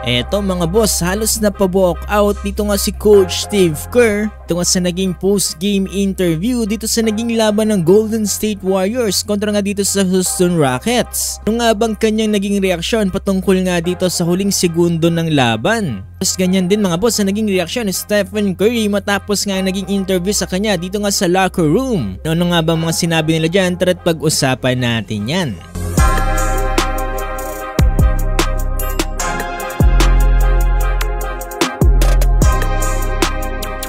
Eto mga boss, halos napabwalk out dito nga si Coach Steve Kerr dito nga sa naging post-game interview dito sa naging laban ng Golden State Warriors kontra nga dito sa Houston Rockets. Ano nga bang kanyang naging reaksyon patungkol nga dito sa huling segundo ng laban? Tapos ganyan din mga boss sa naging reaksyon ni Stephen Curry matapos nga naging interview sa kanya dito nga sa locker room. Ano nga bang mga sinabi nila dyan? Tara't pag-usapan natin yan.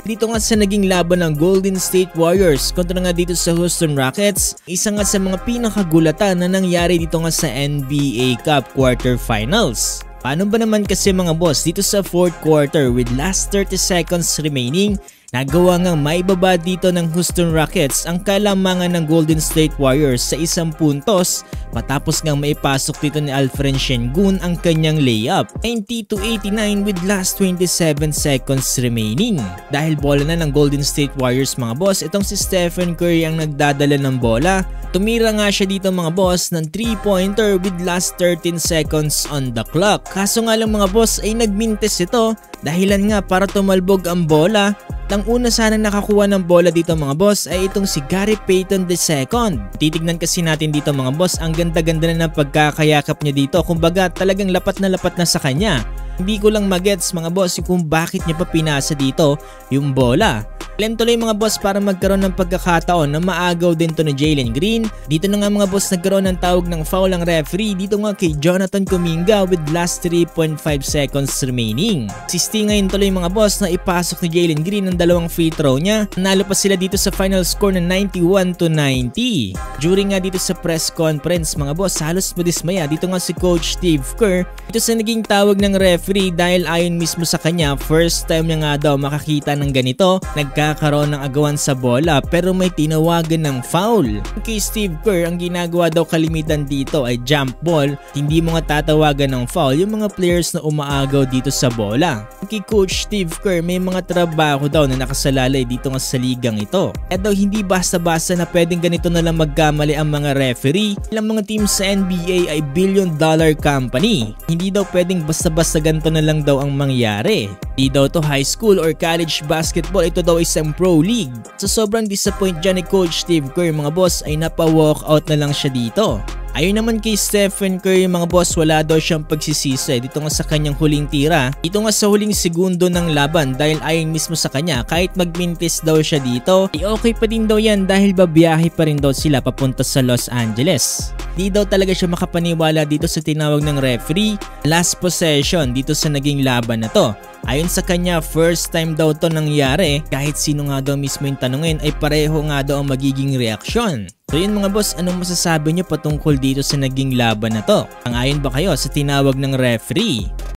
Dito nga sa naging laban ng Golden State Warriors kontra nga dito sa Houston Rockets, isa nga sa mga pinakagulatan na nangyari dito nga sa NBA Cup Quarterfinals. Paano ba naman kasi mga boss dito sa 4th quarter with last 30 seconds remaining, nagawa ngang maibaba dito ng Houston Rockets ang kalamangan ng Golden State Warriors sa 1 puntos matapos ngang maipasok dito ni Alperen Sengun ang kanyang layup. 90-89 with last 27 seconds remaining. Dahil bola na ng Golden State Warriors mga boss, itong si Stephen Curry ang nagdadala ng bola. Tumira nga siya dito mga boss ng 3-pointer with last 13 seconds on the clock. Kaso nga lang mga boss ay nagmintes ito dahilan nga para tumalbog ang bola. Ang una sana nakakuha ng bola dito mga boss ay itong si Gary Payton II. Titignan kasi natin dito mga boss, ang ganda-ganda na ng pagkakayakap niya dito. Kumbaga talagang lapat na sa kanya. Hindi ko lang magets mga boss kung bakit niya pa pinasa dito yung bola. Plan tuloy mga boss para magkaroon ng pagkakataon na maagaw din to ni Jalen Green. Dito na nga mga boss nagkaroon ng tawag ng foul ang referee dito nga kay Jonathan Kuminga with last 3.5 seconds remaining. Sisti ngayon tuloy mga boss na ipasok ni Jalen Green ang dalawang free throw niya. Nalo pa sila dito sa final score na 91-90. During nga dito sa press conference mga boss, halos madismaya dito nga si Coach Steve Kerr dito sa naging tawag ng referee dahil ayon mismo sa kanya, first time niya nga daw makakita ng ganito. Nagkakaroon ng agawan sa bola pero may tinawagan ng foul. Kay Steve Kerr, ang ginagawa daw kalimitan dito ay jump ball. Hindi mo nga tatawagan ng foul yung mga players na umaagaw dito sa bola. Kay Coach Steve Kerr, may mga trabaho daw na nakasalalay dito nga sa ligang ito. Kaya daw hindi basta-basta na pwedeng ganito na lang magkamali ang mga referee. Ilang mga teams sa NBA ay billion-dollar company. Hindi daw pwedeng basta-basta ganito na lang daw ang mangyari. Di daw to high school or college basketball, ito daw isang pro league. Sa sobrang disappoint dyan ni Coach Steve Kerr mga boss ay napa-walkout na lang siya dito. Ayon naman kay Stephen Curry mga boss, wala daw siyang pagsisisi dito nga sa kanyang huling tira. Dito nga sa huling segundo ng laban dahil ayon mismo sa kanya kahit magmintis daw siya dito ay okay pa din daw yan dahil babiyahe pa rin daw sila papunta sa Los Angeles. Di daw talaga siya makapaniwala dito sa tinawag ng referee last possession dito sa naging laban na to. Ayon sa kanya, first time daw to nangyari, kahit sino nga daw mismo yung tanungin ay pareho nga daw ang magiging reaksyon. So yun mga boss, anong masasabi nyo patungkol dito sa naging laban na to? Ang ayon ba kayo sa tinawag ng referee?